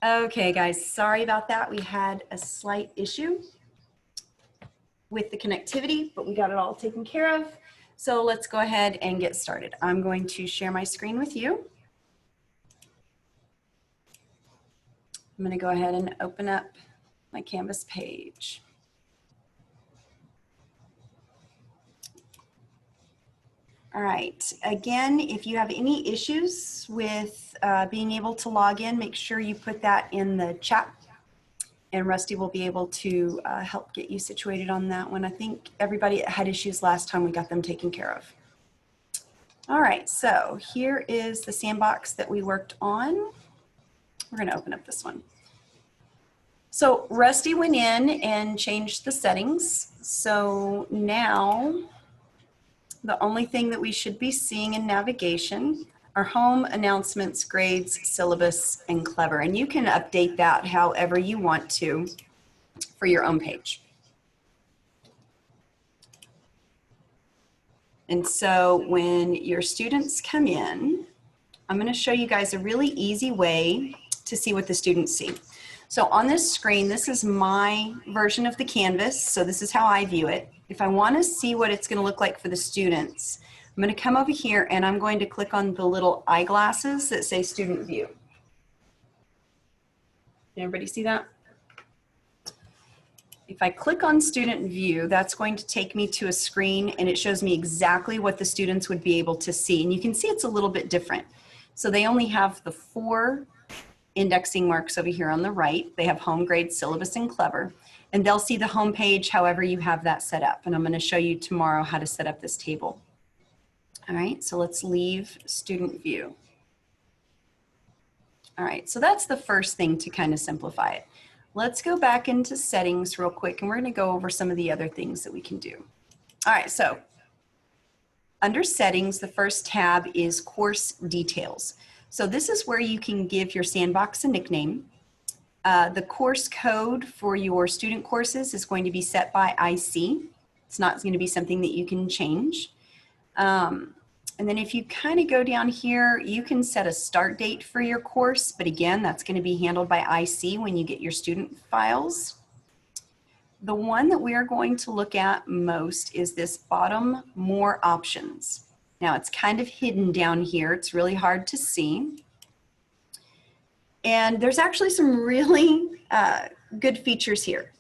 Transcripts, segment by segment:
Okay, guys, sorry about that. We had a slight issue with the connectivity, but we got it all taken care of. So let's go ahead and get started. I'm going to share my screen with you. I'm going to go ahead and open up my Canvas page. All right, again, if you have any issues with being able to log in, make sure you put that in the chat and Rusty will be able to help get you situated on that one. I think everybody had issues last time, we got them taken care of. All right, so here is the sandbox that we worked on. We're gonna open up this one. So Rusty went in and changed the settings. So now the only thing that we should be seeing in navigation are home, announcements, grades, syllabus, and Clever. And you can update that however you want to for your own page. And so when your students come in, I'm going to show you guys a really easy way to see what the students see. So on this screen, this is my version of the Canvas. So this is how I view it. If I want to see what it's going to look like for the students, I'm going to come over here and I'm going to click on the little eyeglasses that say Student View. Can everybody see that? If I click on Student View, that's going to take me to a screen and it shows me exactly what the students would be able to see. And you can see it's a little bit different. So they only have the 4 indexing marks over here on the right. They have home, grade, syllabus, and Clever. And they'll see the home page however you have that set up. And I'm going to show you tomorrow how to set up this table. All right, so let's leave Student View. All right, so that's the first thing to kind of simplify it. Let's go back into settings real quick and we're going to go over some of the other things that we can do. All right, so under settings, the first tab is course details. So this is where you can give your sandbox a nickname. The course code for your student courses is going to be set by IC. It's not going to be something that you can change. And then if you kind of go down here, you can set a start date for your course, but again, that's going to be handled by IC when you get your student files. The one that we are going to look at most is this bottom More Options. Now it's kind of hidden down here. It's really hard to see. And there's actually some really good features here.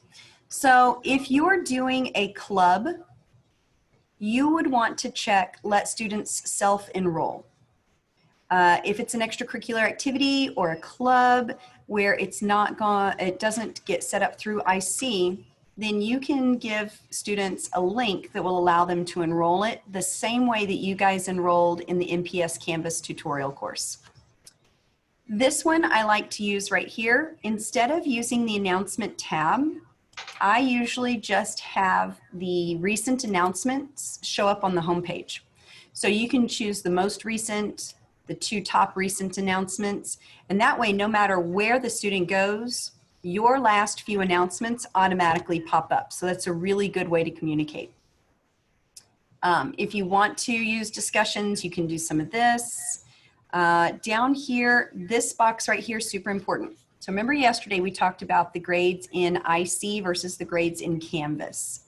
So if you're doing a club, you would want to check Let Students Self-Enroll. If it's an extracurricular activity or a club where it doesn't get set up through IC, then you can give students a link that will allow them to enroll it the same way that you guys enrolled in the MPS Canvas tutorial course. This one I like to use right here. Instead of using the announcement tab, I usually just have the recent announcements show up on the home page. So you can choose the most recent, the 2 top recent announcements, and that way no matter where the student goes, your last few announcements automatically pop up. So that's a really good way to communicate. If you want to use discussions, you can do some of this. Down here, this box right here is super important. So remember yesterday we talked about the grades in IC versus the grades in Canvas.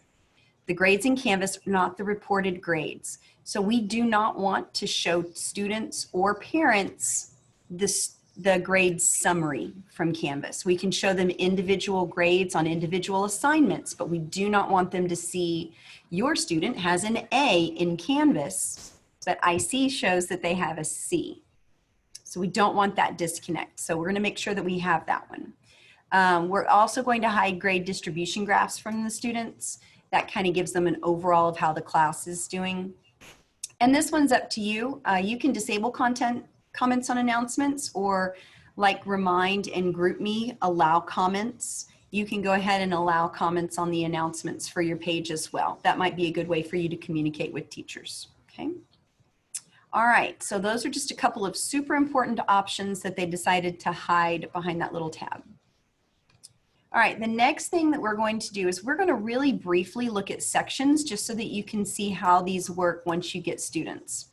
The grades in Canvas are not the reported grades. So we do not want to show students or parents the grade summary from Canvas. We can show them individual grades on individual assignments, but we do not want them to see your student has an A in Canvas, but IC shows that they have a C. So we don't want that disconnect. So we're going to make sure that we have that one. We're also going to hide grade distribution graphs from the students. That kind of gives them an overall of how the class is doing. And this one's up to you. You can disable comments on announcements, or like Remind and GroupMe allow comments. You can go ahead and allow comments on the announcements for your page as well. That might be a good way for you to communicate with teachers. Okay. All right, so those are just a couple of super important options that they decided to hide behind that little tab. All right, the next thing that we're going to do is we're going to really briefly look at sections just so that you can see how these work once you get students.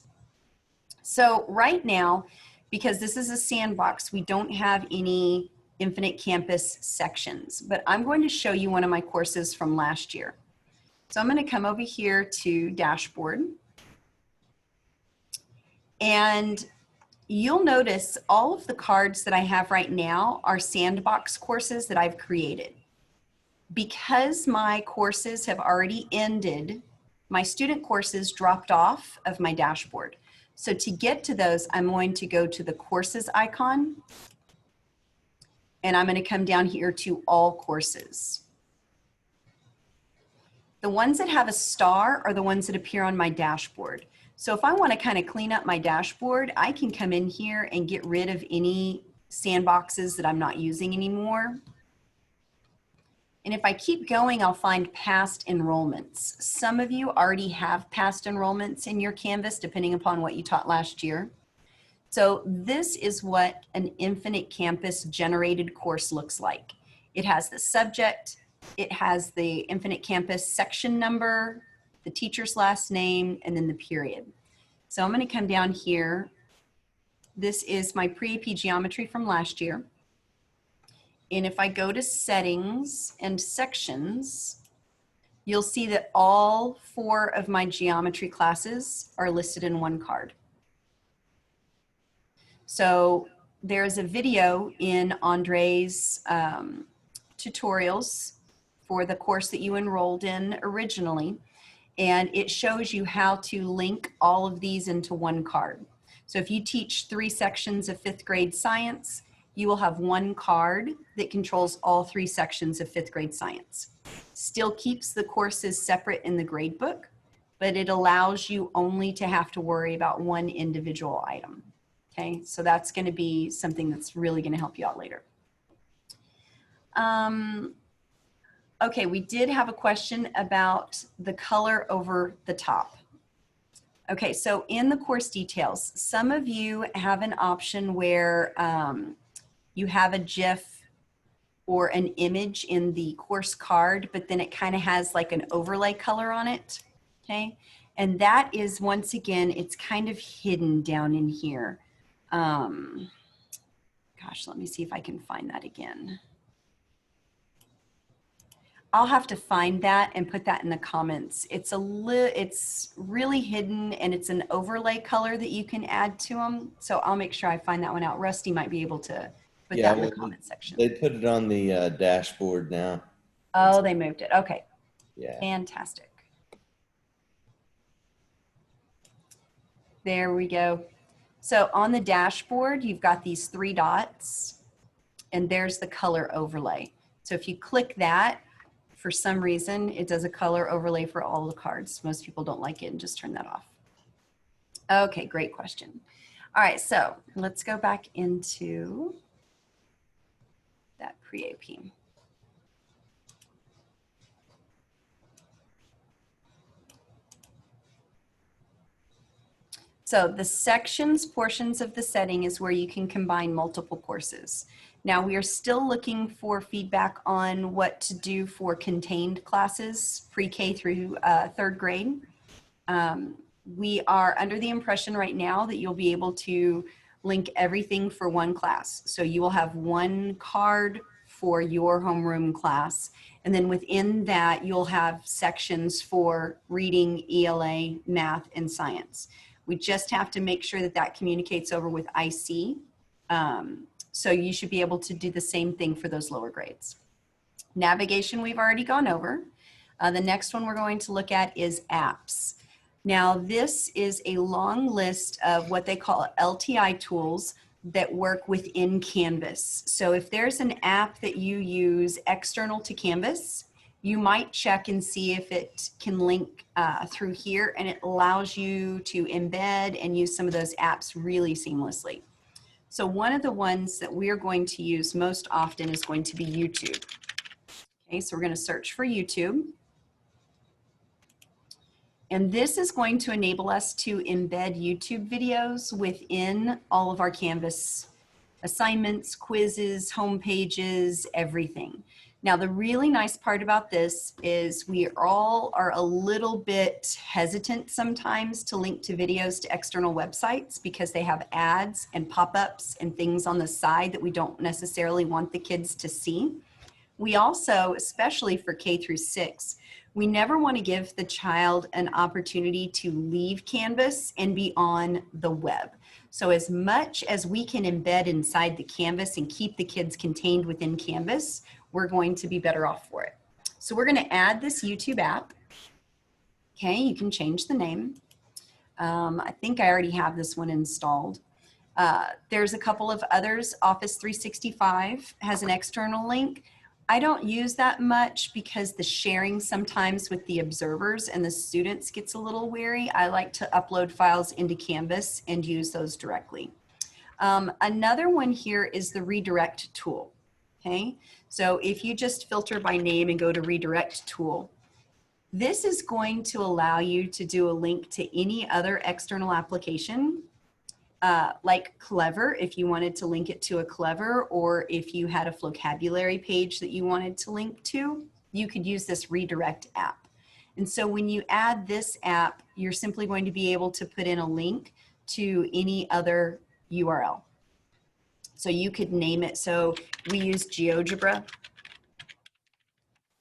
So right now, because this is a sandbox, we don't have any Infinite Campus sections, but I'm going to show you one of my courses from last year. So I'm going to come over here to Dashboard, and you'll notice all of the cards that I have right now are sandbox courses that I've created. Because my courses have already ended, my student courses dropped off of my dashboard. So to get to those, I'm going to go to the courses icon, and I'm going to come down here to all courses. The ones that have a star are the ones that appear on my dashboard. So if I want to kind of clean up my dashboard, I can come in here and get rid of any sandboxes that I'm not using anymore. And if I keep going, I'll find past enrollments. Some of you already have past enrollments in your Canvas, depending upon what you taught last year. So this is what an Infinite Campus generated course looks like. It has the subject, it has the Infinite Campus section number, the teacher's last name, and then the period. So I'm going to come down here. This is my pre-AP geometry from last year. And if I go to settings and sections, you'll see that all 4 of my geometry classes are listed in one card. So there's a video in Andre's tutorials for the course that you enrolled in originally, and it shows you how to link all of these into one card. So if you teach 3 sections of 5th grade science, you will have one card that controls all 3 sections of 5th grade science. Still keeps the courses separate in the grade book, but it allows you only to have to worry about one individual item. Okay, so that's going to be something that's really going to help you out later. Okay, we did have a question about the color over the top. Okay, so in the course details, some of you have an option where you have a GIF or an image in the course card, but then it kind of has like an overlay color on it, okay? And that is, once again, it's kind of hidden down in here. Gosh, let me see if I can find that again. I'll have to find that and put that in the comments. It's really hidden, and it's an overlay color that you can add to them. So I'll make sure I find that one out. Rusty might be able to put that in the comment section. They put it on the dashboard now. Oh, they moved it. Okay. Yeah. Fantastic. There we go. So on the dashboard, you've got these 3 dots, and there's the color overlay. So if you click that, for some reason, it does a color overlay for all the cards. Most people don't like it and just turn that off. Okay, great question. All right, so let's go back into that pre-AP. So the sections portions of the setting is where you can combine multiple courses. Now we are still looking for feedback on what to do for contained classes, pre-K through 3rd grade. We are under the impression right now that you'll be able to link everything for one class. So you will have one card for your homeroom class. And then within that, you'll have sections for reading, ELA, math, and science. We just have to make sure that that communicates over with IC. So you should be able to do the same thing for those lower grades. Navigation we've already gone over. The next one we're going to look at is apps. Now this is a long list of what they call LTI tools that work within Canvas. So if there's an app that you use external to Canvas, you might check and see if it can link through here, and it allows you to embed and use some of those apps really seamlessly. So one of the ones that we're going to use most often is going to be YouTube. Okay, so we're going to search for YouTube. And this is going to enable us to embed YouTube videos within all of our Canvas assignments, quizzes, home pages, everything. Now, the really nice part about this is we all are a little bit hesitant sometimes to link to videos to external websites because they have ads and pop-ups and things on the side that we don't necessarily want the kids to see. We also, especially for K through 6, we never want to give the child an opportunity to leave Canvas and be on the web. So as much as we can embed inside the Canvas and keep the kids contained within Canvas, we're going to be better off for it. So we're going to add this YouTube app. Okay, you can change the name. I think I already have this one installed. There's a couple of others. Office 365 has an external link. I don't use that much because the sharing sometimes with the observers and the students gets a little weary. I like to upload files into Canvas and use those directly. Another one here is the redirect tool. Okay, so if you just filter by name and go to redirect tool, this is going to allow you to do a link to any other external application, like Clever, if you wanted to link it to a Clever, or if you had a vocabulary page that you wanted to link to, you could use this redirect app. And so when you add this app, you're simply going to be able to put in a link to any other URL. So you could name it. So we use GeoGebra.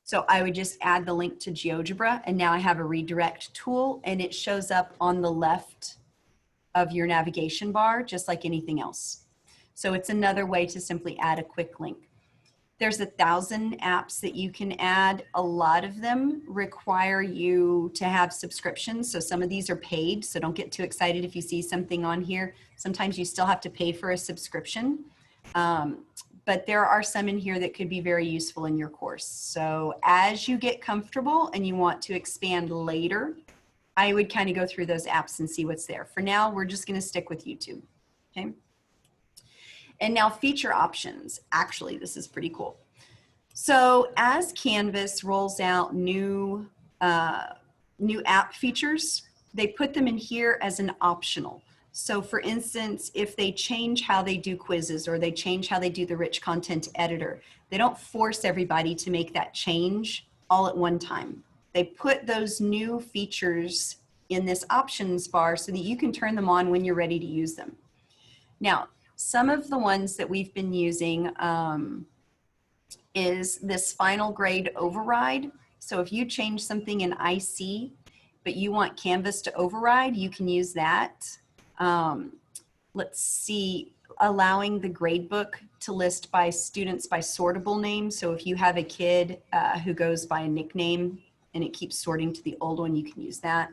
So I would just add the link to GeoGebra, and now I have a redirect tool, and it shows up on the left of your navigation bar, just like anything else. So it's another way to simply add a quick link. There's 1,000 apps that you can add. A lot of them require you to have subscriptions. So some of these are paid, so don't get too excited if you see something on here. Sometimes you still have to pay for a subscription. But there are some in here that could be very useful in your course. So as you get comfortable and you want to expand later, I would kind of go through those apps and see what's there. For now, we're just going to stick with YouTube. Okay. And now feature options. Actually, this is pretty cool. So as Canvas rolls out new app features, they put them in here as an optional. So for instance, if they change how they do quizzes or they change how they do the rich content editor, they don't force everybody to make that change all at one time. They put those new features in this options bar so that you can turn them on when you're ready to use them. Now, some of the ones that we've been using is this final grade override. So if you change something in IC, but you want Canvas to override, you can use that. Let's see, allowing the gradebook to list by students by sortable name. So if you have a kid who goes by a nickname and it keeps sorting to the old one, you can use that.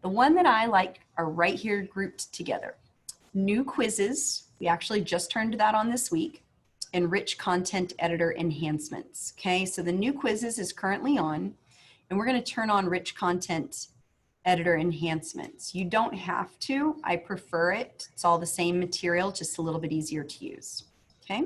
The one that I like are right here grouped together. New quizzes, we actually just turned that on this week, and rich content editor enhancements. Okay, so the new quizzes is currently on, and we're going to turn on rich content editor enhancements. You don't have to. I prefer it. It's all the same material, just a little bit easier to use. Okay,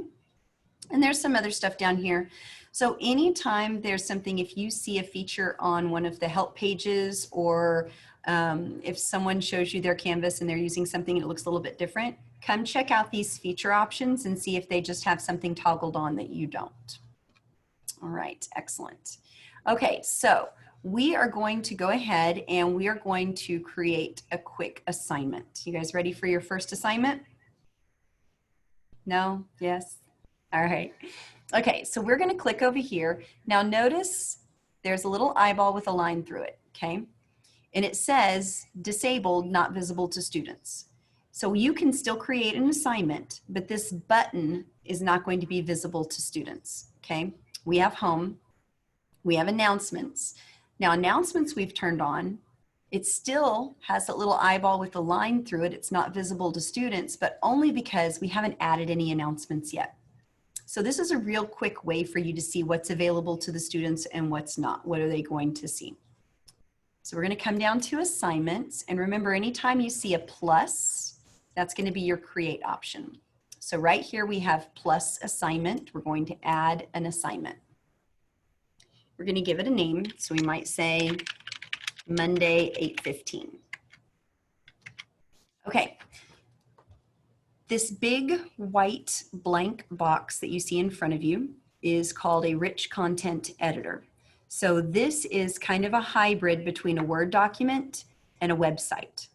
and there's some other stuff down here. So anytime there's something, if you see a feature on one of the help pages, or if someone shows you their Canvas and they're using something and it looks a little bit different, come check out these feature options and see if they just have something toggled on that you don't. All right, excellent. Okay, so we are going to go ahead and we are going to create a quick assignment. You guys ready for your first assignment? No? Yes? All right. Okay, so we're going to click over here. Now notice there's a little eyeball with a line through it, okay? And it says disabled, not visible to students. So you can still create an assignment, but this button is not going to be visible to students, okay? We have home, we have announcements. Now announcements we've turned on, it still has that little eyeball with the line through it. It's not visible to students, but only because we haven't added any announcements yet. So this is a real quick way for you to see what's available to the students and what's not. What are they going to see? So we're going to come down to assignments, and remember, anytime you see a plus, that's going to be your create option. So right here we have plus assignment. We're going to add an assignment. We're going to give it a name. So we might say Monday 8:15. Okay. This big white blank box that you see in front of you is called a rich content editor. So this is kind of a hybrid between a Word document and a website.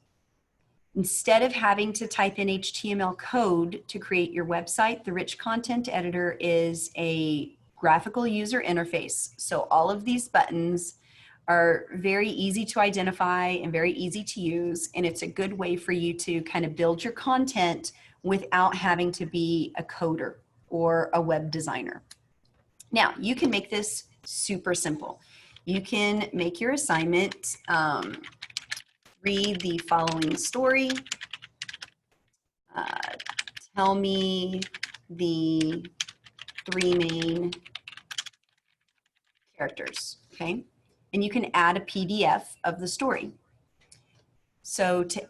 Instead of having to type in HTML code to create your website, the rich content editor is a graphical user interface. So all of these buttons are very easy to identify and very easy to use. And it's a good way for you to kind of build your content without having to be a coder or a web designer. Now, you can make this super simple. You can make your assignment, read the following story, tell me the 3 main characters, okay? And you can add a PDF of the story. So to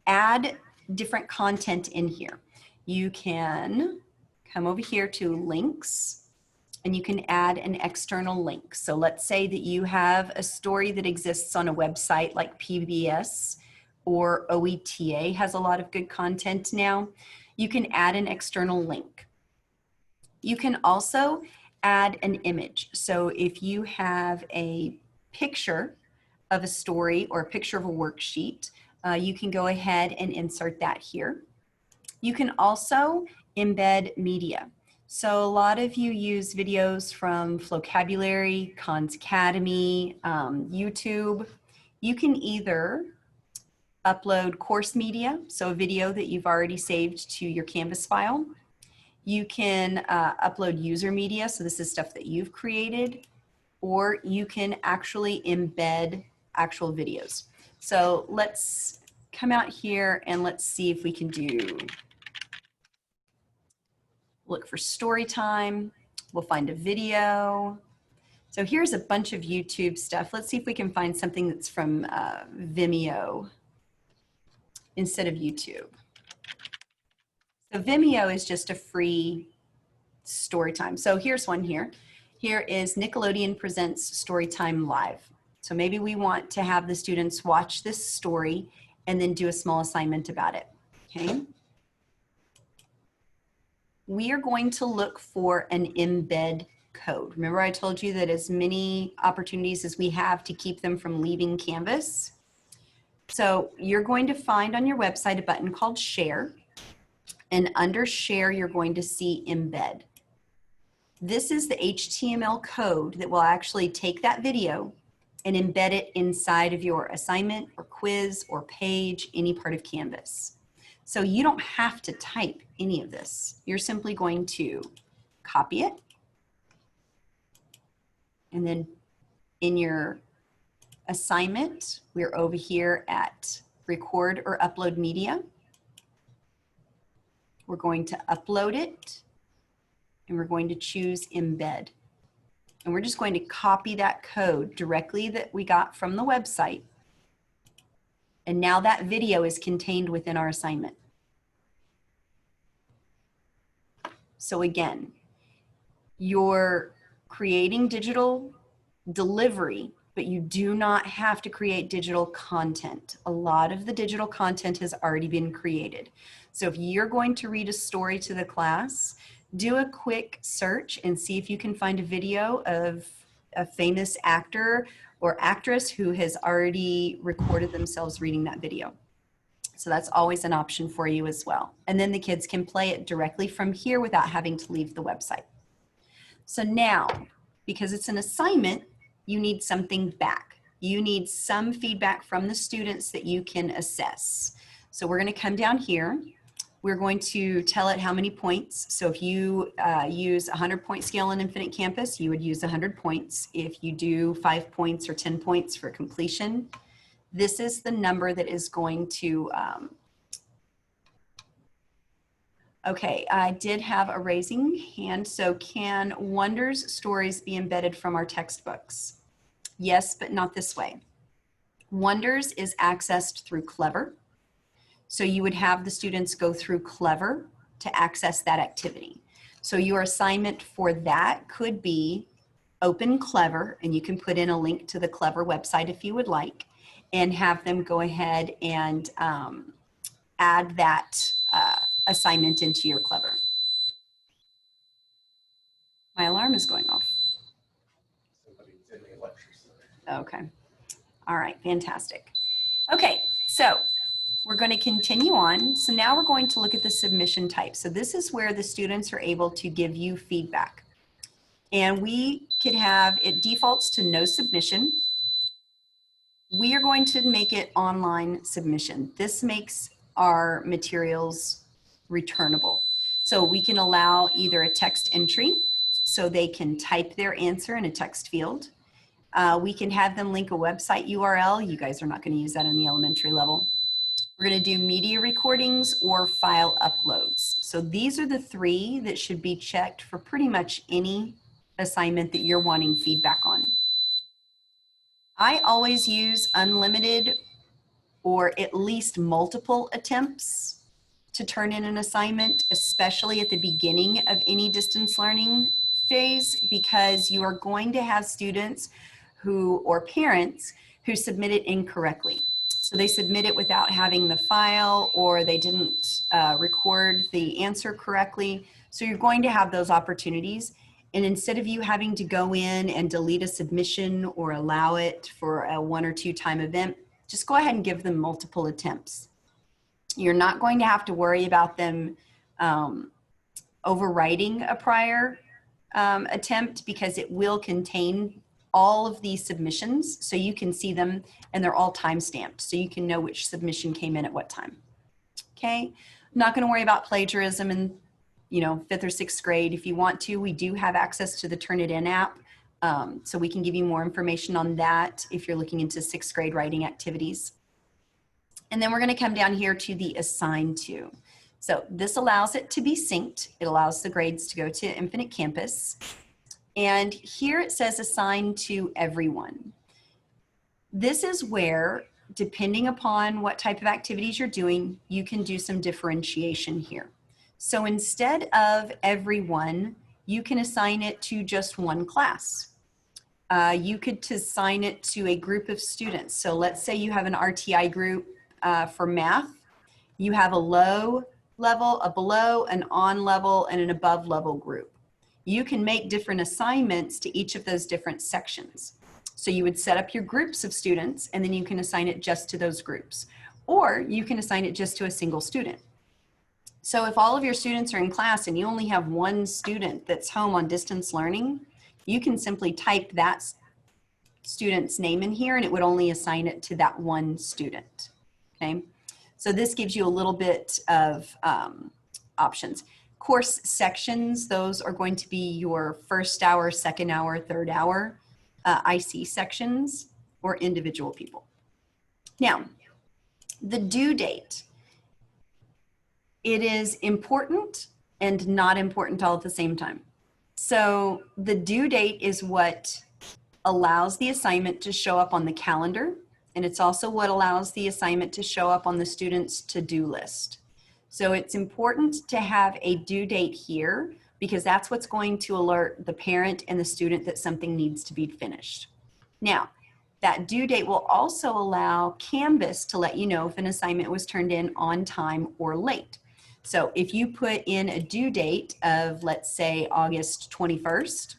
add different content in here, you can come over here to links, and you can add an external link. So let's say that you have a story that exists on a website like PBS or OETA has a lot of good content now. You can add an external link. You can also add an image. So if you have a picture of a story or a picture of a worksheet, you can go ahead and insert that here. You can also embed media. So a lot of you use videos from Flocabulary, Khan's Academy, YouTube. You can either upload course media, so a video that you've already saved to your Canvas file. You can upload user media, so this is stuff that you've created, or you can actually embed actual videos. So let's come out here and let's see if we can look for story time. We'll find a video. So here's a bunch of YouTube stuff. Let's see if we can find something that's from Vimeo instead of YouTube. So Vimeo is just a free story time. So here's one here. Here is Nickelodeon Presents Storytime Live. So maybe we want to have the students watch this story and then do a small assignment about it, okay? We are going to look for an embed code. Remember I told you that as many opportunities as we have to keep them from leaving Canvas. So you're going to find on your website a button called Share, and under Share you're going to see Embed. This is the HTML code that will actually take that video and embed it inside of your assignment or quiz or page, any part of Canvas. So you don't have to type any of this. You're simply going to copy it, and then in your assignment, we're over here at record or upload media. We're going to upload it, and we're going to choose embed. And we're just going to copy that code directly that we got from the website. And now that video is contained within our assignment. So again, you're creating digital delivery, but you do not have to create digital content. A lot of the digital content has already been created. So if you're going to read a story to the class, do a quick search and see if you can find a video of a famous actor or actress who has already recorded themselves reading that video. So that's always an option for you as well. And then the kids can play it directly from here without having to leave the website. So now, because it's an assignment, you need something back. You need some feedback from the students that you can assess. So we're going to come down here. We're going to tell it how many points. So if you use a 100-point scale in Infinite Campus, you would use 100 points. If you do 5 points or 10 points for completion, this is the number that is going to, okay, I did have a raising hand. So can Wonders stories be embedded from our textbooks? Yes, but not this way. Wonders is accessed through Clever. So you would have the students go through Clever to access that activity. So your assignment for that could be open Clever, and you can put in a link to the Clever website if you would like, and have them go ahead and add that assignment into your Clever. My alarm alarm is going off. Somebody's in the lecture center. Okay. All right, fantastic. Okay, so we're going to continue on. So now we're going to look at the submission type. So this is where the students are able to give you feedback. And we could have, it defaults to no submission. We are going to make it online submission. This makes our materials returnable. So we can allow either a text entry, so they can type their answer in a text field. We can have them link a website URL. You guys are not going to use that in the elementary level. We're going to do media recordings or file uploads. So these are the three that should be checked for pretty much any assignment that you're wanting feedback on. I always use unlimited or at least multiple attempts to turn in an assignment, especially at the beginning of any distance learning phase, because you are going to have students who, or parents who submit it incorrectly. So they submit it without having the file, or they didn't record the answer correctly. So you're going to have those opportunities. And instead of you having to go in and delete a submission or allow it for a 1 or 2 time event, just go ahead and give them multiple attempts. You're not going to have to worry about them overwriting a prior attempt, because it will contain all of these submissions, so you can see them and they're all time stamped, so you can know which submission came in at what time. Okay, not going to worry about plagiarism in 5th or 6th grade. If you want to, we do have access to the Turnitin app, so we can give you more information on that if you're looking into 6th grade writing activities. And then we're going to come down here to the assign to. So this allows it to be synced. It allows the grades to go to Infinite Campus. And here it says assign to everyone. This is where, depending upon what type of activities you're doing, you can do some differentiation here. So instead of everyone, you can assign it to just one class. You could assign it to a group of students. So let's say you have an RTI group for math. You have a low level, a below, an on level, and an above level group. You can make different assignments to each of those different sections. So you would set up your groups of students, and then you can assign it just to those groups. Or you can assign it just to a single student. So if all of your students are in class and you only have one student that's home on distance learning, you can simply type that student's name in here and it would only assign it to that one student. Okay, so this gives you a little bit of options. Course sections, those are going to be your first hour, second hour, third hour IC sections, or individual people. Now, the due date. It is important and not important all at the same time. So the due date is what allows the assignment to show up on the calendar, and it's also what allows the assignment to show up on the student's to-do list. So it's important to have a due date here, because that's what's going to alert the parent and the student that something needs to be finished. Now, that due date will also allow Canvas to let you know if an assignment was turned in on time or late. So if you put in a due date of, let's say, August 21st,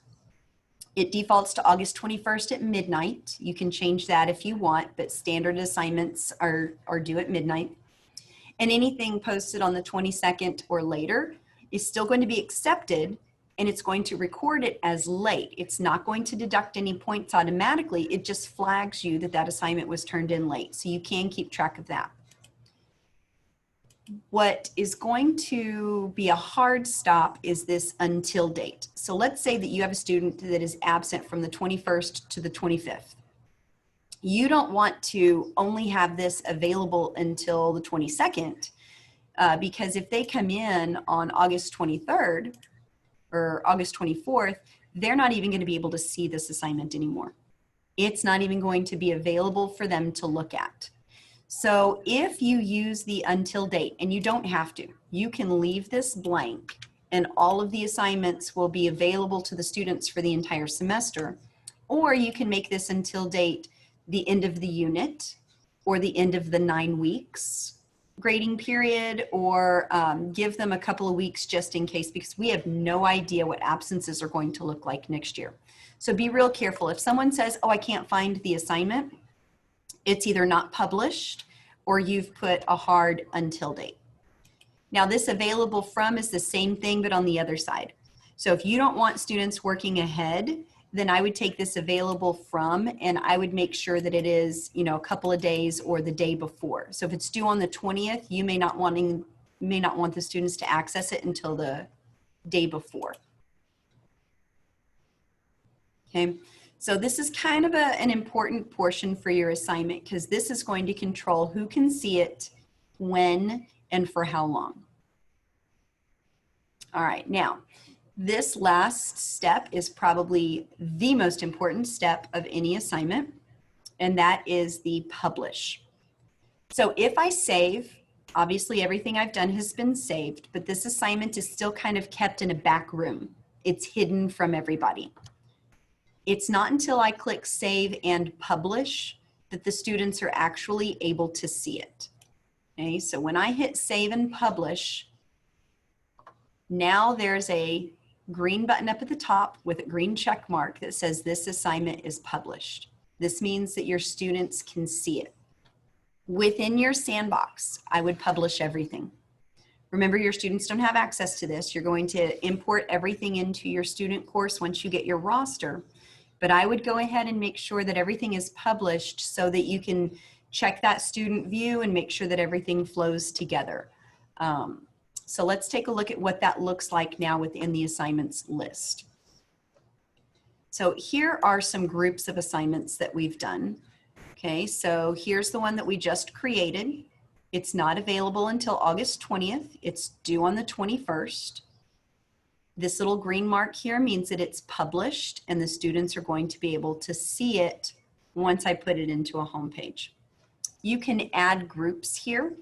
it defaults to August 21st at midnight. You can change that if you want, but standard assignments are due at midnight. And anything posted on the 22nd or later is still going to be accepted, and it's going to record it as late. It's not going to deduct any points automatically. It just flags you that that assignment was turned in late, so you can keep track of that. What is going to be a hard stop is this until date. So let's say that you have a student that is absent from the 21st to the 25th. You don't want to only have this available until the 22nd, because if they come in on August 23rd or August 24th, they're not even going to be able to see this assignment anymore. It's not even going to be available for them to look at. So if you use the until date, and you don't have to, you can leave this blank and all of the assignments will be available to the students for the entire semester, or you can make this until date the end of the unit or the end of the 9 weeks, grading period, or give them a couple of weeks just in case, because we have no idea what absences are going to look like next year. So be real careful. If someone says, oh, I can't find the assignment, it's either not published or you've put a hard until date. Now this available from is the same thing, but on the other side. So if you don't want students working ahead, then I would take this available from, and I would make sure that it is, you know, a couple of days or the day before. So if it's due on the 20th, you may not want the students to access it until the day before. Okay, so this is kind of an important portion for your assignment, because this is going to control who can see it, when, and for how long. All right, now, this last step is probably the most important step of any assignment, and that is the publish. So if I save, obviously everything I've done has been saved, but this assignment is still kind of kept in a back room. It's hidden from everybody. It's not until I click save and publish that the students are actually able to see it. Okay, so when I hit save and publish, now there's a green button up at the top with a green check mark that says this assignment is published. This means that your students can see it. Within your sandbox, I would publish everything. Remember, your students don't have access to this. You're going to import everything into your student course once you get your roster. But I would go ahead and make sure that everything is published so that you can check that student view and make sure that everything flows together. So let's take a look at what that looks like now within the assignments list. So here are some groups of assignments that we've done. Okay, so here's the one that we just created. It's not available until August 20th. It's due on the 21st. This little green mark here means that it's published, and the students are going to be able to see it once I put it into a home page. You can add groups here.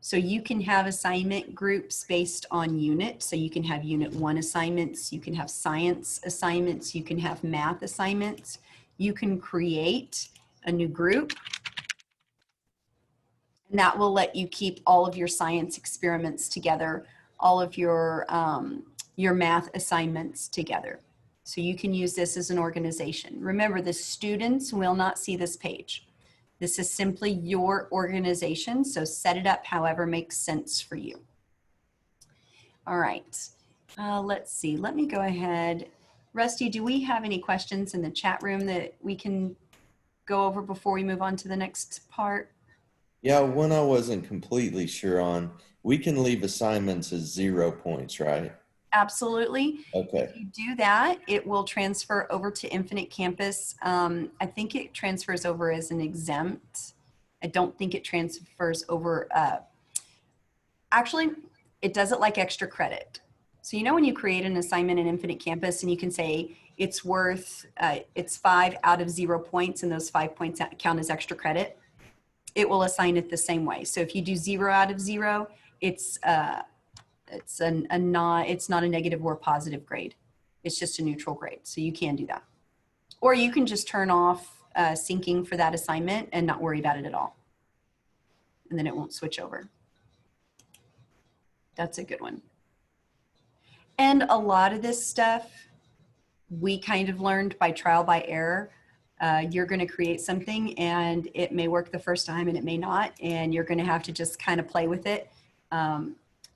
So you can have assignment groups based on unit. So you can have unit 1 assignments, you can have science assignments, you can have math assignments. You can create a new group, and that will let you keep all of your science experiments together, all of your math assignments together. So you can use this as an organization. Remember, the students will not see this page. This is simply your organization, so set it up however makes sense for you. All right, let's see. Let me go ahead. Rusty, do we have any questions in the chat room that we can go over before we move on to the next part? Yeah, one I wasn't completely sure on. We can leave assignments as 0 points, right? Absolutely. Okay. If you do that, it will transfer over to Infinite Campus. I think it transfers over as an exempt. I don't think it transfers over. Actually, it does it like extra credit. So you know when you create an assignment in Infinite Campus and you can say it's worth, it's 5 out of 0 points, and those 5 points count as extra credit, it will assign it the same way. So if you do 0 out of 0, it's not a negative or positive grade. It's just a neutral grade. So you can do that. Or you can just turn off syncing for that assignment and not worry about it at all. And then it won't switch over. That's a good one. And a lot of this stuff we kind of learned by trial by error. You're going to create something and it may work the first time and it may not, and you're going to have to just kind of play with it.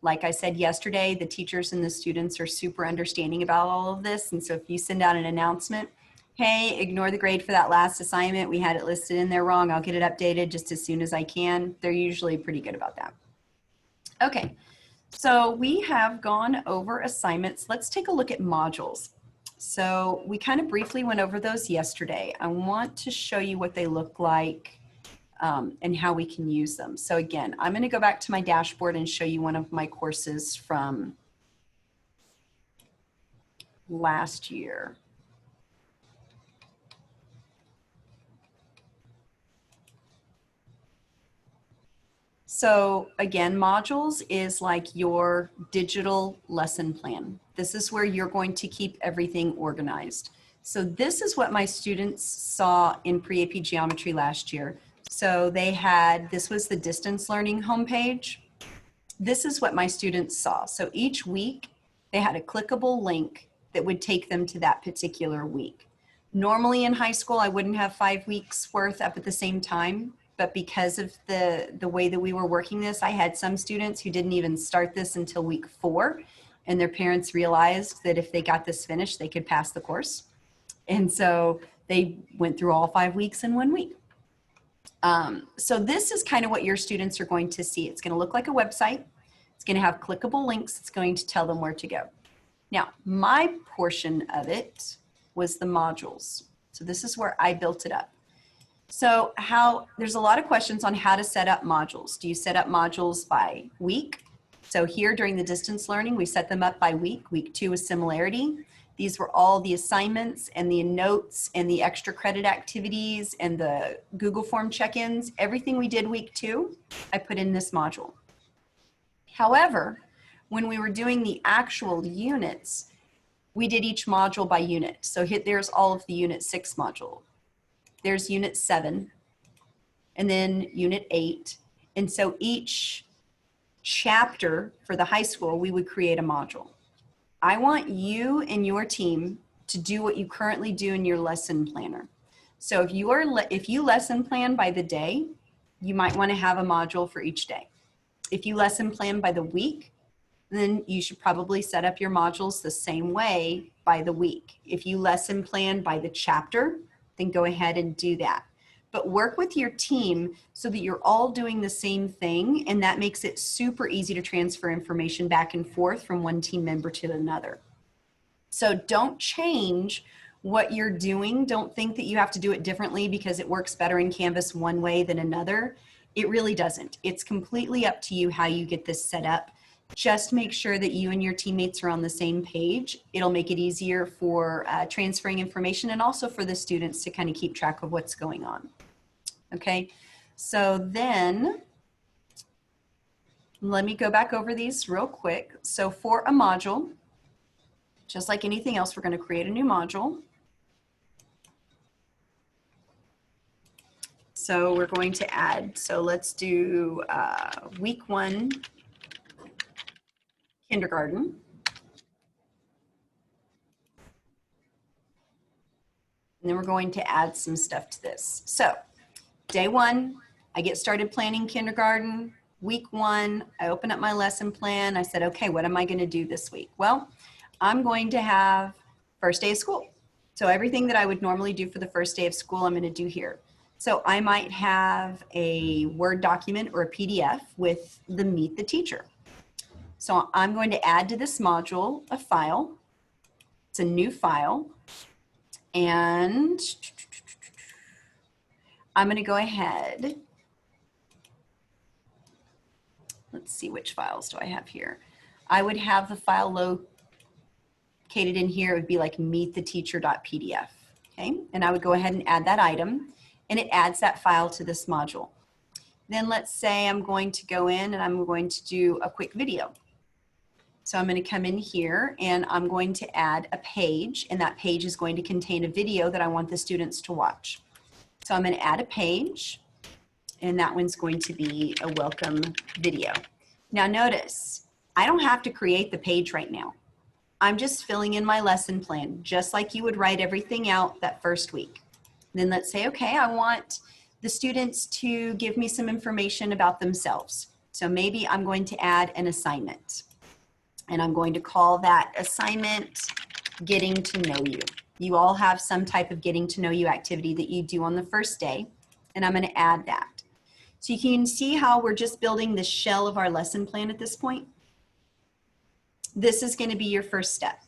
Like I said yesterday, the teachers and the students are super understanding about all of this. And so if you send out an announcement, hey, ignore the grade for that last assignment, we had it listed in there wrong, I'll get it updated just as soon as I can. They're usually pretty good about that. Okay, so we have gone over assignments. Let's take a look at modules. So we kind of briefly went over those yesterday. I want to show you what they look like and how we can use them. So again, I'm going to go back to my dashboard and show you one of my courses from last year. So again, modules is like your digital lesson plan. This is where you're going to keep everything organized. So this is what my students saw in pre-AP geometry last year. So this was the distance learning homepage. This is what my students saw. So each week they had a clickable link that would take them to that particular week. Normally in high school, I wouldn't have 5 weeks worth up at the same time, but because of the way that we were working this, I had some students who didn't even start this until week 4, and their parents realized that if they got this finished, they could pass the course. And so they went through all 5 weeks in 1 week. So this is kind of what your students are going to see. It's going to look like a website. It's going to have clickable links. It's going to tell them where to go. Now, my portion of it was the modules. So this is where I built it up. So there's a lot of questions on how to set up modules. Do you set up modules by week? So here during the distance learning, we set them up by week. Week 2 is similarity. These were all the assignments and the notes and the extra credit activities and the Google form check-ins. Everything we did week 2, I put in this module. However, when we were doing the actual units, we did each module by unit. So there's all of the unit 6 module. There's unit 7 and then unit 8. And so each chapter for the high school, we would create a module. I want you and your team to do what you currently do in your lesson planner. So if you lesson plan by the day, you might want to have a module for each day. If you lesson plan by the week, then you should probably set up your modules the same way by the week. If you lesson plan by the chapter, then go ahead and do that. But work with your team so that you're all doing the same thing, and that makes it super easy to transfer information back and forth from one team member to another. So don't change what you're doing. Don't think that you have to do it differently because it works better in Canvas one way than another. It really doesn't. It's completely up to you how you get this set up. Just make sure that you and your teammates are on the same page. It'll make it easier for transferring information and also for the students to kind of keep track of what's going on. Okay, so then let me go back over these real quick. So for a module, just like anything else, we're going to create a new module. So we're going to add, so let's do week 1 kindergarten. And then we're going to add some stuff to this. So day 1, I get started planning kindergarten. Week 1, I open up my lesson plan. I said, okay, what am I going to do this week? Well, I'm going to have first day of school. So everything that I would normally do for the first day of school, I'm going to do here. So I might have a Word document or a PDF with the Meet the Teacher. So I'm going to add to this module a file. It's a new file. And I'm going to go ahead. Let's see, which files do I have here? I would have the file located in here. It would be like meettheteacher.pdf. Okay, and I would go ahead and add that item, and it adds that file to this module. Then let's say I'm going to go in and I'm going to do a quick video. So I'm going to come in here and I'm going to add a page, and that page is going to contain a video that I want the students to watch. So I'm going to add a page, and that one's going to be a welcome video. Now notice, I don't have to create the page right now. I'm just filling in my lesson plan, just like you would write everything out that first week. Then let's say, okay, I want the students to give me some information about themselves. So maybe I'm going to add an assignment. And I'm going to call that assignment Getting to Know You. You all have some type of getting to know you activity that you do on the first day, and I'm going to add that. So you can see how we're just building the shell of our lesson plan at this point. This is going to be your first step.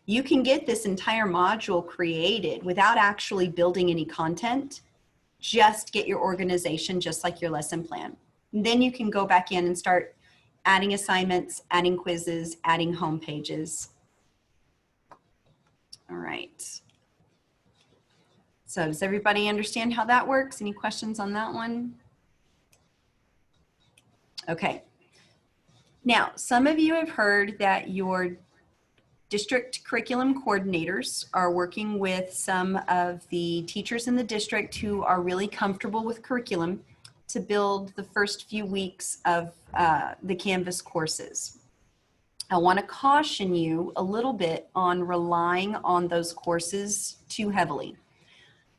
You can get this entire module created without actually building any content. Just get your organization just like your lesson plan. And then you can go back in and start adding assignments, adding quizzes, adding home pages. All right. So does everybody understand how that works? Any questions on that one? Okay. Now, some of you have heard that your district curriculum coordinators are working with some of the teachers in the district who are really comfortable with curriculum to build the first few weeks of the Canvas courses. I want to caution you a little bit on relying on those courses too heavily.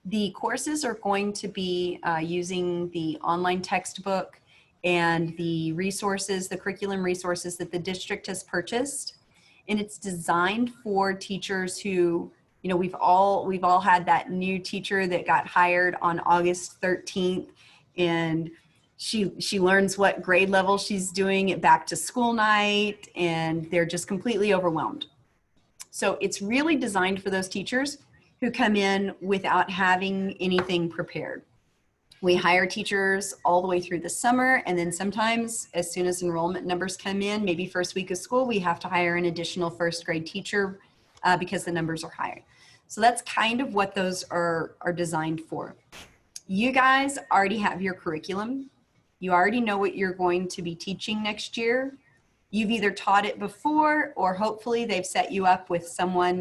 The courses are going to be using the online textbook and the resources, the curriculum resources that the district has purchased. And it's designed for teachers who, you know, we've all had that new teacher that got hired on August 13th, and she learns what grade level she's doing at back to school night, and they're just completely overwhelmed. So it's really designed for those teachers who come in without having anything prepared. We hire teachers all the way through the summer, and then sometimes as soon as enrollment numbers come in, maybe first week of school, we have to hire an additional first grade teacher because the numbers are higher. So that's kind of what those are designed for. You guys already have your curriculum. You already know what you're going to be teaching next year. You've either taught it before, or hopefully they've set you up with someone,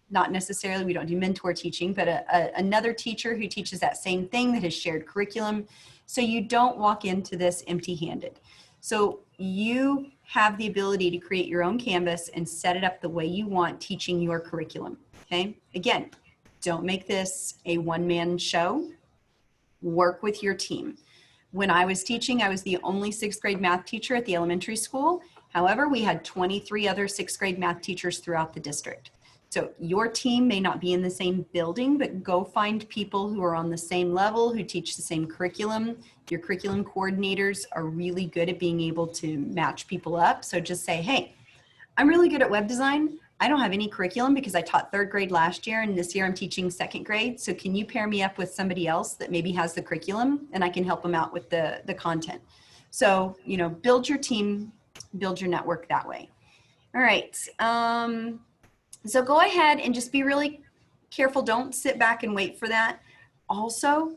not necessarily, we don't do mentor teaching, but another teacher who teaches that same thing that has shared curriculum. So you don't walk into this empty-handed. So you have the ability to create your own Canvas and set it up the way you want teaching your curriculum, okay? Again, don't make this a one-man show. Work with your team. When I was teaching, I was the only sixth grade math teacher at the elementary school. However, we had 23 other sixth grade math teachers throughout the district. So your team may not be in the same building, but go find people who are on the same level, who teach the same curriculum. Your curriculum coordinators are really good at being able to match people up. So just say, hey, I'm really good at web design. I don't have any curriculum because I taught third grade last year, and this year I'm teaching second grade. So can you pair me up with somebody else that maybe has the curriculum, and I can help them out with the content. So, you know, build your team, build your network that way. All right. So go ahead and just be really careful. Don't sit back and wait for that. Also,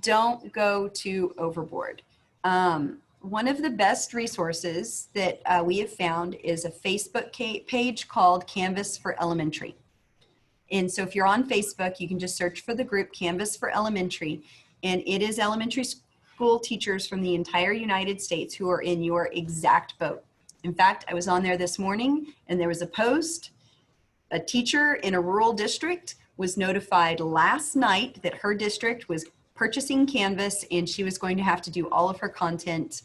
don't go too overboard. One of the best resources that we have found is a Facebook page called Canvas for Elementary. And so if you're on Facebook, you can just search for the group Canvas for Elementary, and it is elementary school teachers from the entire United States who are in your exact boat. In fact, I was on there this morning and there was a post. A teacher in a rural district was notified last night that her district was purchasing Canvas and she was going to have to do all of her content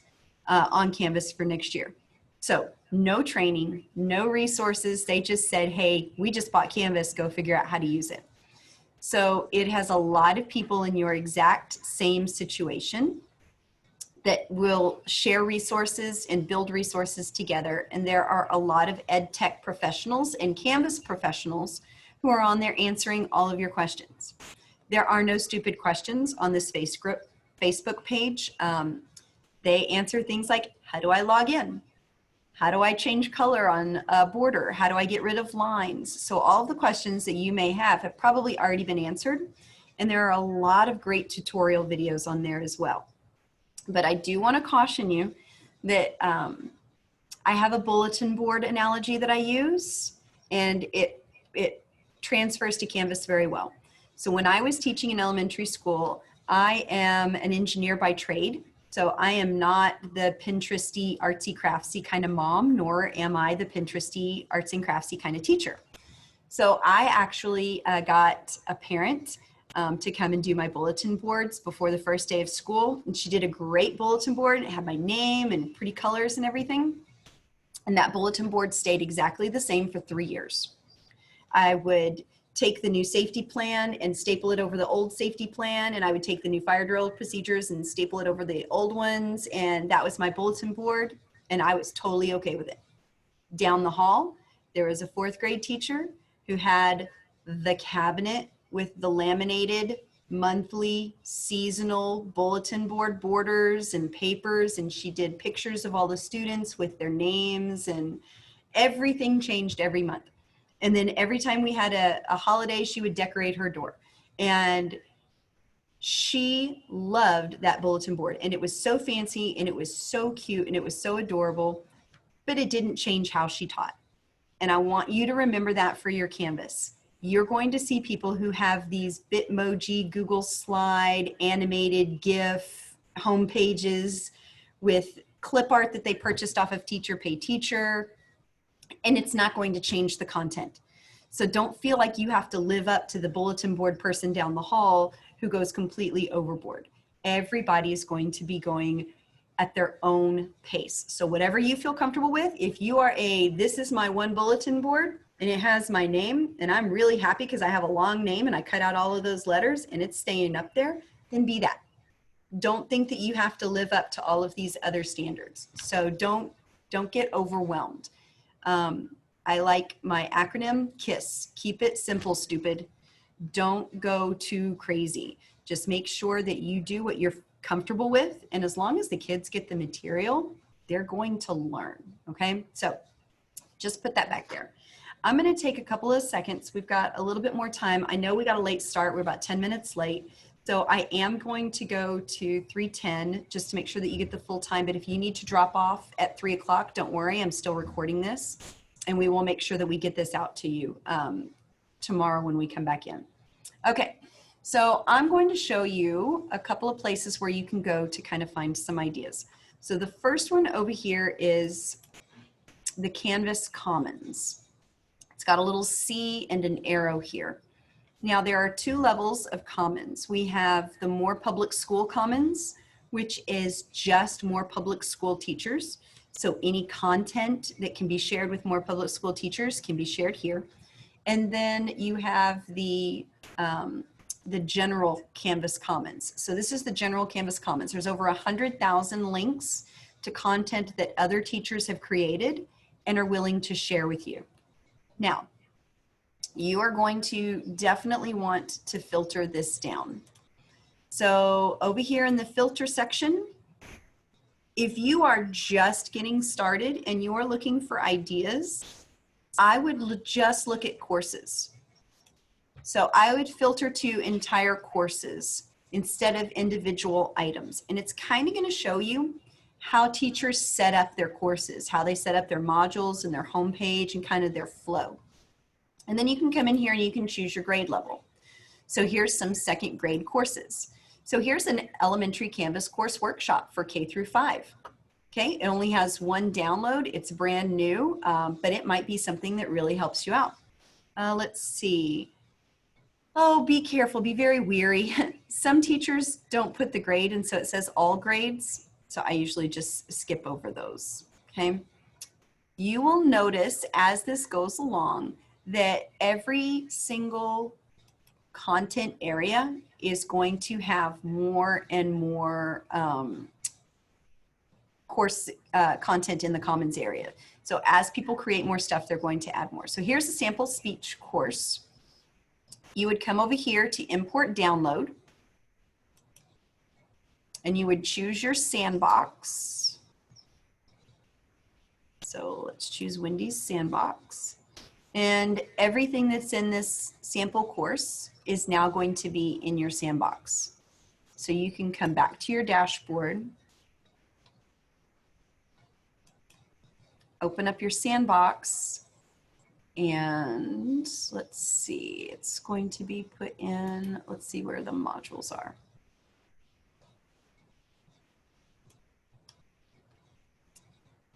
on Canvas for next year. So no training, no resources. They just said, hey, we just bought Canvas, go figure out how to use it. So it has a lot of people in your exact same situation that will share resources and build resources together. And there are a lot of ed tech professionals and Canvas professionals who are on there answering all of your questions. There are no stupid questions on this Facebook page. They answer things like, how do I log in? How do I change color on a border? How do I get rid of lines? So all of the questions that you may have probably already been answered. And there are a lot of great tutorial videos on there as well. But I do want to caution you that I have a bulletin board analogy that I use, and it transfers to Canvas very well. So when I was teaching in elementary school, I am an engineer by trade. So I am not the Pinteresty, artsy craftsy kind of mom, nor am I the Pinteresty, arts and craftsy kind of teacher. So I actually got a parent to come and do my bulletin boards before the first day of school. And she did a great bulletin board. It had my name and pretty colors and everything. And that bulletin board stayed exactly the same for 3 years. I would take the new safety plan and staple it over the old safety plan. And I would take the new fire drill procedures and staple it over the old ones. And that was my bulletin board. And I was totally okay with it. Down the hall, there was a fourth grade teacher who had the cabinet with the laminated monthly seasonal bulletin board borders and papers. And she did pictures of all the students with their names, and everything changed every month. And then every time we had a holiday, she would decorate her door. And she loved that bulletin board. And it was so fancy, and it was so cute, and it was so adorable, but it didn't change how she taught. And I want you to remember that for your Canvas. You're going to see people who have these Bitmoji, Google Slide, animated GIF, home pages with clip art that they purchased off of Teacher Pay Teacher, and it's not going to change the content. So don't feel like you have to live up to the bulletin board person down the hall who goes completely overboard. Everybody is going to be going at their own pace. So whatever you feel comfortable with, if you are this is my one bulletin board and it has my name and I'm really happy because I have a long name and I cut out all of those letters and it's staying up there, then be that. Don't think that you have to live up to all of these other standards. So don't get overwhelmed. I like my acronym KISS. Keep it simple, stupid. Don't go too crazy. Just make sure that you do what you're comfortable with. And as long as the kids get the material, they're going to learn. Okay. So just put that back there. I'm going to take a couple of seconds. We've got a little bit more time. I know we got a late start. We're about 10 minutes late. So I am going to go to 3:10 just to make sure that you get the full time. But if you need to drop off at 3 o'clock, don't worry. I'm still recording this and we will make sure that we get this out to you tomorrow when we come back in. Okay. So I'm going to show you a couple of places where you can go to kind of find some ideas. So the first one over here is the Canvas Commons. It's got a little C and an arrow here. Now there are two levels of Commons. We have the More Public School Commons, which is just more public school teachers. So any content that can be shared with more public school teachers can be shared here. And then you have the general Canvas Commons. So this is the general Canvas Commons. There's over 100,000 links to content that other teachers have created and are willing to share with you. Now, you are going to definitely want to filter this down. So over here in the filter section, if you are just getting started and you are looking for ideas, I would just look at courses. So I would filter to entire courses instead of individual items. And it's kind of going to show you how teachers set up their courses, how they set up their modules and their homepage and kind of their flow. And then you can come in here and you can choose your grade level. So here's some second grade courses. So here's an elementary Canvas course workshop for K through 5. Okay, it only has one download. It's brand new, but it might be something that really helps you out. Let's see. Oh, be careful, be very weary. Some teachers don't put the grade, and so it says all grades. So I usually just skip over those, okay? You will notice as this goes along that every single content area is going to have more and more course content in the Commons area. So as people create more stuff, they're going to add more. So here's a sample speech course. You would come over here to import download and you would choose your sandbox. So let's choose Wendy's Sandbox. And everything that's in this sample course is now going to be in your sandbox. So you can come back to your dashboard, open up your sandbox, and let's see, it's going to be put in, let's see where the modules are.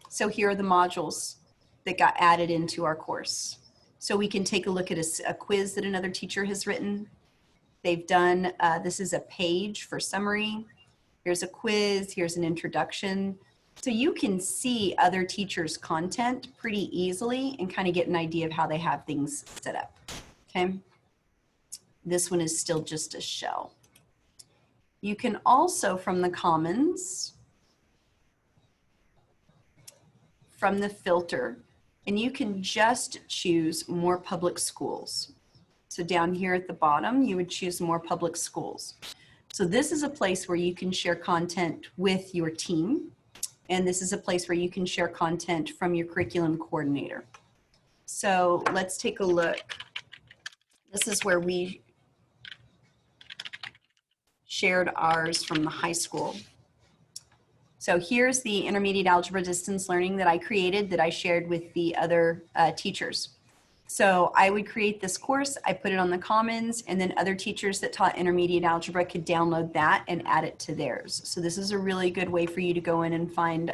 So here are the modules that got added into our course. So we can take a look at a quiz that another teacher has written. They've done, this is a page for summary. Here's a quiz, here's an introduction. So you can see other teachers' content pretty easily and kind of get an idea of how they have things set up, okay? This one is still just a shell. You can also, from the Commons, from the filter, and you can just choose more public schools. So down here at the bottom, you would choose more public schools. So this is a place where you can share content with your team. And this is a place where you can share content from your curriculum coordinator. So let's take a look. This is where we shared ours from the high school. So here's the intermediate algebra distance learning that I created that I shared with the other teachers. So I would create this course, I put it on the Commons, and then other teachers that taught intermediate algebra could download that and add it to theirs. So this is a really good way for you to go in and find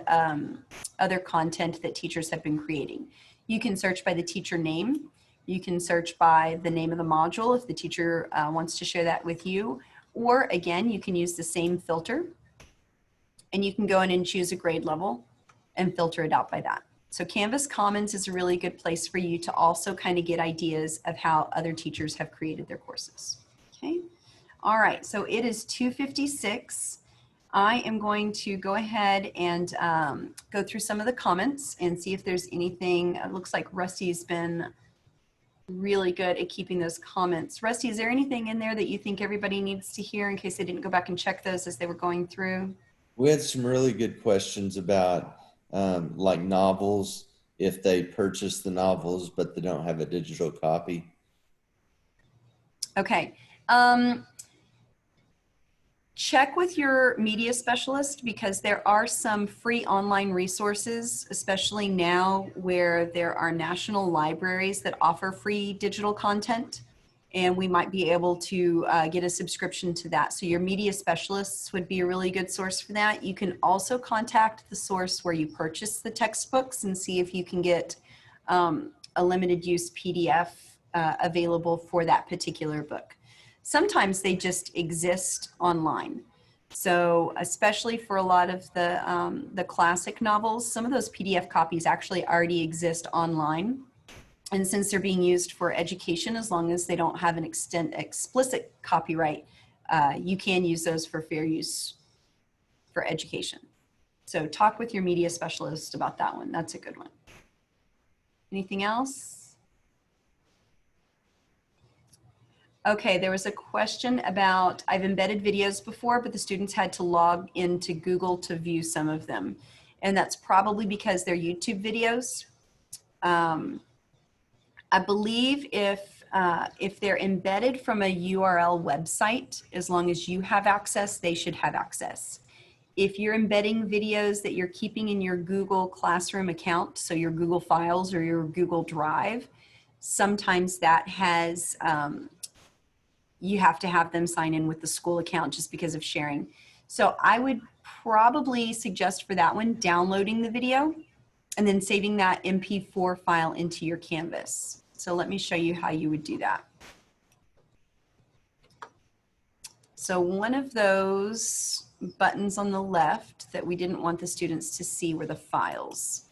other content that teachers have been creating. You can search by the teacher name. You can search by the name of the module if the teacher wants to share that with you. Or again, you can use the same filter and you can go in and choose a grade level and filter it out by that. So Canvas Commons is a really good place for you to also kind of get ideas of how other teachers have created their courses. Okay. All right. So it is 2:56. I am going to go ahead and go through some of the comments and see if there's anything. It looks like Rusty's been really good at keeping those comments. Rusty, is there anything in there that you think everybody needs to hear in case they didn't go back and check those as they were going through? We had some really good questions about like novels, if they purchase the novels but they don't have a digital copy. Okay. Check with your media specialist because there are some free online resources, especially now where there are national libraries that offer free digital content, and we might be able to get a subscription to that. So your media specialists would be a really good source for that. You can also contact the source where you purchase the textbooks and see if you can get a limited use PDF available for that particular book. Sometimes they just exist online. So especially for a lot of the classic novels, some of those PDF copies actually already exist online. And since they're being used for education, as long as they don't have an explicit copyright, you can use those for fair use for education. So talk with your media specialist about that one. That's a good one. Anything else? Okay, there was a question about, I've embedded videos before, but the students had to log into Google to view some of them. And that's probably because they're YouTube videos. I believe if they're embedded from a URL website, as long as you have access, they should have access. If you're embedding videos that you're keeping in your Google Classroom account, so your Google Files or your Google Drive, sometimes that has, you have to have them sign in with the school account just because of sharing. So I would probably suggest for that one, downloading the video and then saving that MP4 file into your Canvas. So let me show you how you would do that. So one of those buttons on the left that we didn't want the students to see were the files.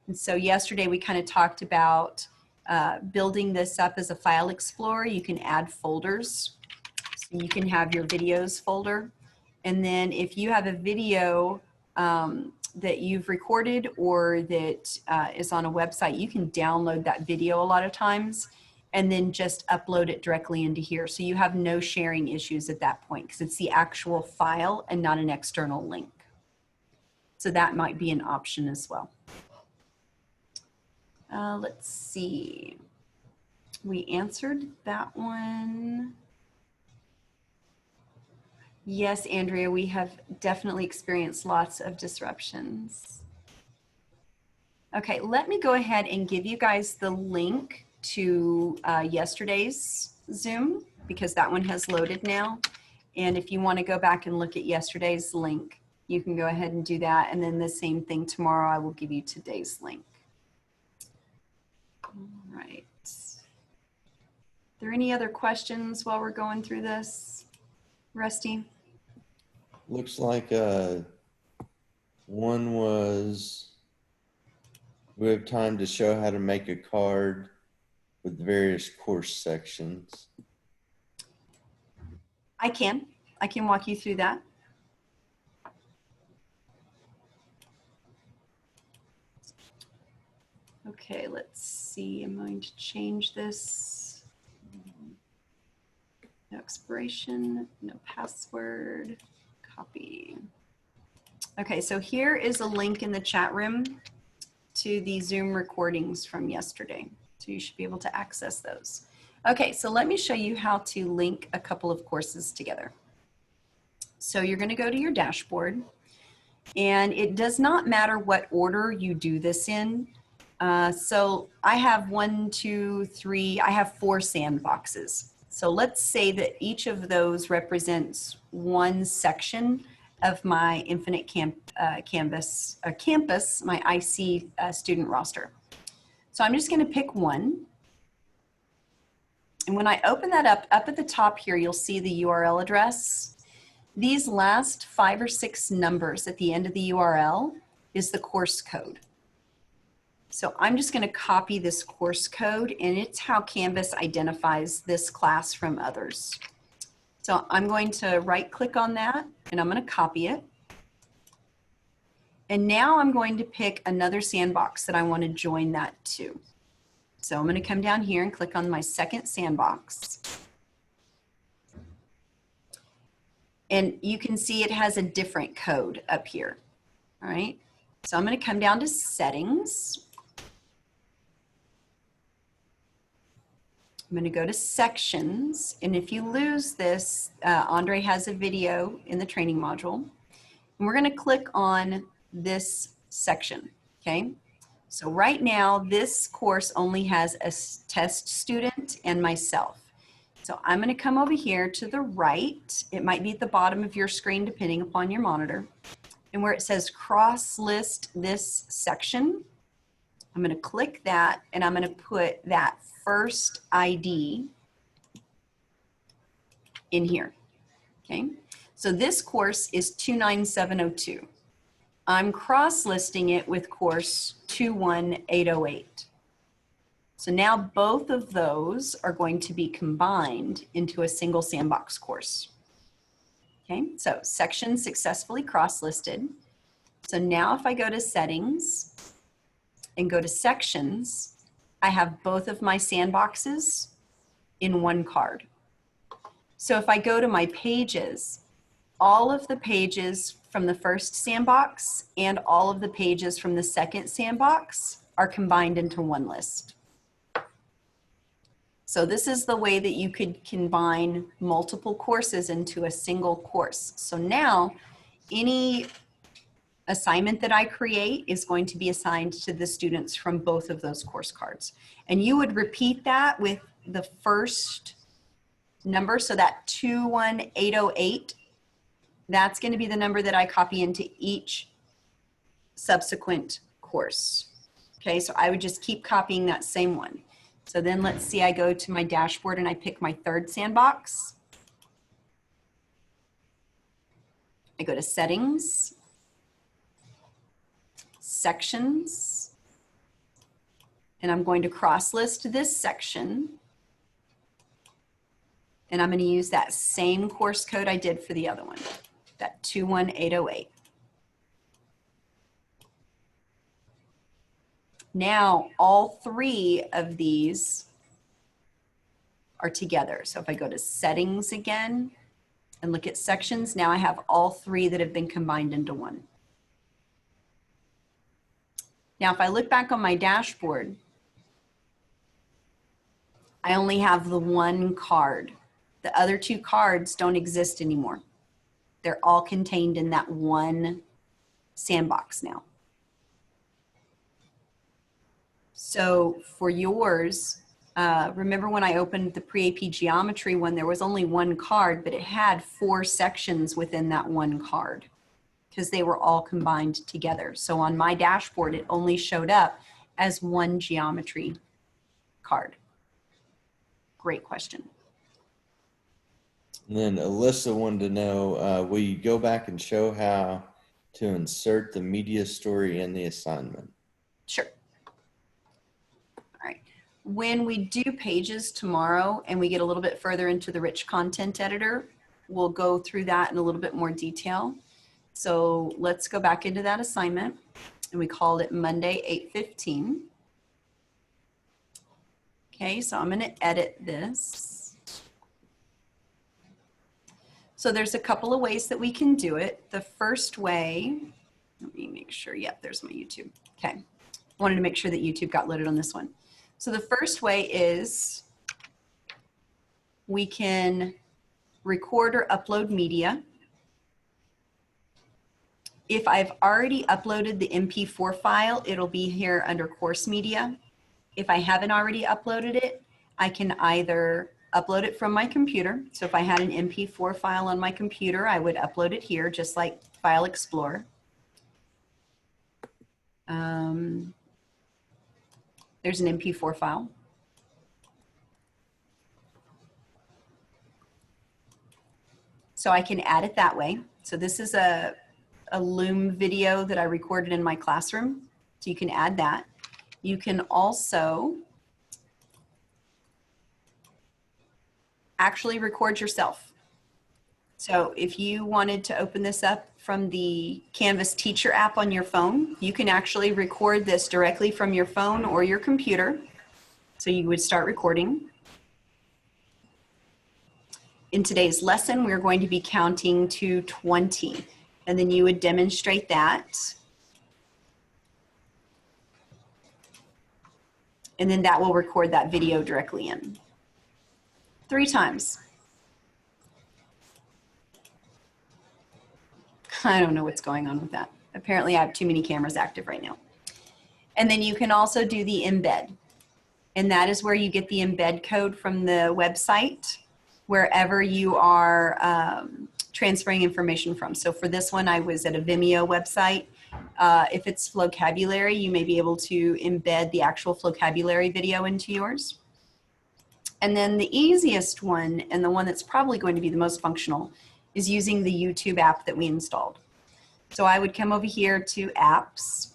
And so yesterday we kind of talked about building this up as a file explorer. You can add folders. So you can have your videos folder. And then if you have a video that you've recorded or that is on a website, you can download that video a lot of times and then just upload it directly into here. So you have no sharing issues at that point because it's the actual file and not an external link. So that might be an option as well. Let's see. We answered that one. Yes, Andrea, we have definitely experienced lots of disruptions. Okay, let me go ahead and give you guys the link to yesterday's Zoom because that one has loaded now. And if you want to go back and look at yesterday's link, you can go ahead and do that. And then the same thing tomorrow, I will give you today's link. All right. Are there any other questions while we're going through this, Rusty? Looks like one was, we have time to show how to make a card with various course sections. I can walk you through that. Okay, let's see. I'm going to change this. No expiration, no password, copy. Okay, so here is a link in the chat room to the Zoom recordings from yesterday. So you should be able to access those. Okay, so let me show you how to link a couple of courses together. So you're going to go to your dashboard, and it does not matter what order you do this in. So I have 1, 2, 3, I have 4 sandboxes. So let's say that each of those represents one section of my Infinite campus, my IC student roster. So I'm just going to pick one. And when I open that up at the top here, you'll see the URL address. These last 5 or 6 numbers at the end of the URL is the course code. So I'm just going to copy this course code, and it's how Canvas identifies this class from others. So I'm going to right click on that, and I'm going to copy it. And now I'm going to pick another sandbox that I want to join that to. So I'm going to come down here and click on my second sandbox. And you can see it has a different code up here. All right. So I'm going to come down to settings. I'm going to go to sections. And if you lose this, Andre has a video in the training module. And we're going to click on this section. Okay. So right now, this course only has a test student and myself. So I'm going to come over here to the right. It might be at the bottom of your screen, depending upon your monitor. And where it says cross list this section, I'm going to click that, and I'm going to put that first ID in here. Okay. So this course is 29702. I'm cross-listing it with course 21808. So now both of those are going to be combined into a single sandbox course. Okay, so section successfully cross-listed. So now if I go to settings and go to sections, I have both of my sandboxes in one card. So if I go to my pages, all of the pages from the first sandbox and all of the pages from the second sandbox are combined into one list. So this is the way that you could combine multiple courses into a single course. So now any assignment that I create is going to be assigned to the students from both of those course cards. And you would repeat that with the first number. So that 21808, that's going to be the number that I copy into each subsequent course. Okay, so I would just keep copying that same one. So then let's see, I go to my dashboard and I pick my third sandbox. I go to settings, sections, and I'm going to cross-list this section. And I'm going to use that same course code I did for the other one, that 21808. Now, all 3 of these are together. So if I go to settings again and look at sections, now I have all 3 that have been combined into one. Now, if I look back on my dashboard, I only have the one card. The other 2 cards don't exist anymore. They're all contained in that one sandbox now. So for yours, remember when I opened the pre-AP geometry one, there was only one card, but it had 4 sections within that one card because they were all combined together. So on my dashboard, it only showed up as one geometry card. Great question. And then Alyssa wanted to know, will you go back and show how to insert the media story in the assignment? Sure. All right. When we do pages tomorrow and we get a little bit further into the rich content editor, we'll go through that in a little bit more detail. So let's go back into that assignment, and we called it Monday 8:15. Okay, so I'm going to edit this. So there's a couple of ways that we can do it. The first way, let me make sure, yep, there's my YouTube. Okay, wanted to make sure that YouTube got loaded on this one. So the first way is we can record or upload media. If I've already uploaded the MP4 file, it'll be here under course media. If I haven't already uploaded it, I can either upload it from my computer. So if I had an MP4 file on my computer, I would upload it here, just like File Explorer. There's an MP4 file. So I can add it that way. So this is a Loom video that I recorded in my classroom. So you can add that. You can also actually record yourself. So if you wanted to open this up from the Canvas Teacher app on your phone, you can actually record this directly from your phone or your computer. So you would start recording. In today's lesson, we're going to be counting to 20, and then you would demonstrate that. And then that will record that video directly in. 3 times. I don't know what's going on with that. Apparently I have too many cameras active right now. And then you can also do the embed. And that is where you get the embed code from the website, wherever you are transferring information from. So for this one, I was at a Vimeo website. If it's vocabulary, you may be able to embed the actual vocabulary video into yours. And then the easiest one, and the one that's probably going to be the most functional, is using the YouTube app that we installed. So I would come over here to apps.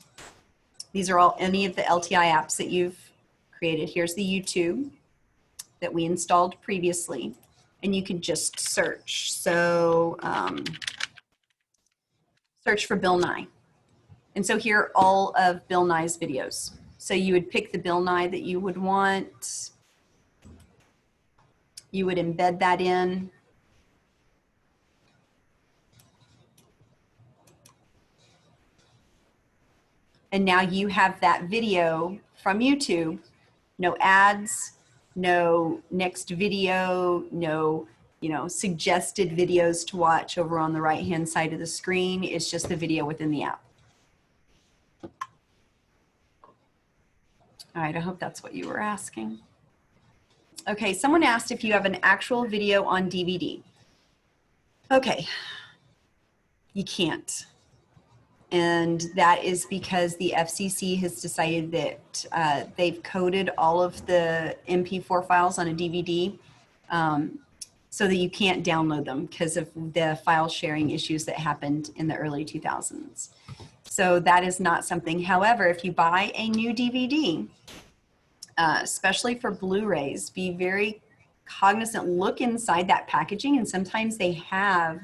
These are all any of the LTI apps that you've created. Here's the YouTube that we installed previously, and you can just search. So search for Bill Nye. And so here are all of Bill Nye's videos. So you would pick the Bill Nye that you would want. You would embed that in. And now you have that video from YouTube, no ads, no next video, no, suggested videos to watch over on the right-hand side of the screen. It's just the video within the app. All right, I hope that's what you were asking. Okay, someone asked if you have an actual video on DVD. Okay, you can't. And that is because the FCC has decided that they've coded all of the MP4 files on a DVD so that you can't download them because of the file sharing issues that happened in the early 2000s. So that is not something. However, if you buy a new DVD, especially for Blu-rays, be very cognizant, look inside that packaging, and sometimes they have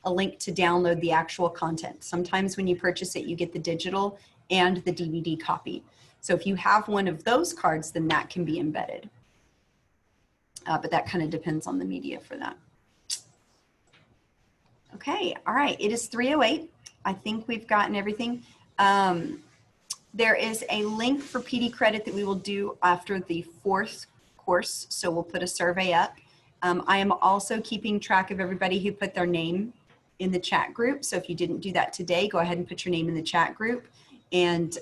a link to download the actual content. Sometimes when you purchase it, you get the digital and the DVD copy. So if you have one of those cards, then that can be embedded. But that kind of depends on the media for that. Okay, all right, it is 3:08. I think we've gotten everything. There is a link for PD credit that we will do after the 4th course, so we'll put a survey up. I am also keeping track of everybody who put their name in the chat group. So if you didn't do that today, go ahead and put your name in the chat group, and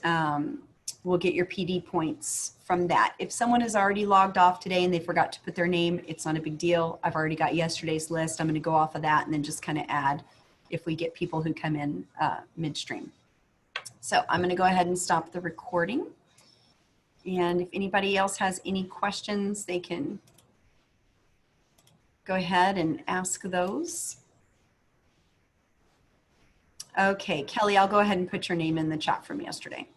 we'll get your PD points from that. If someone has already logged off today and they forgot to put their name, it's not a big deal. I've already got yesterday's list. I'm going to go off of that and then just kind of add if we get people who come in midstream. So I'm going to go ahead and stop the recording. And if anybody else has any questions, they can go ahead and ask those. Okay, Kelly, I'll go ahead and put your name in the chat from yesterday.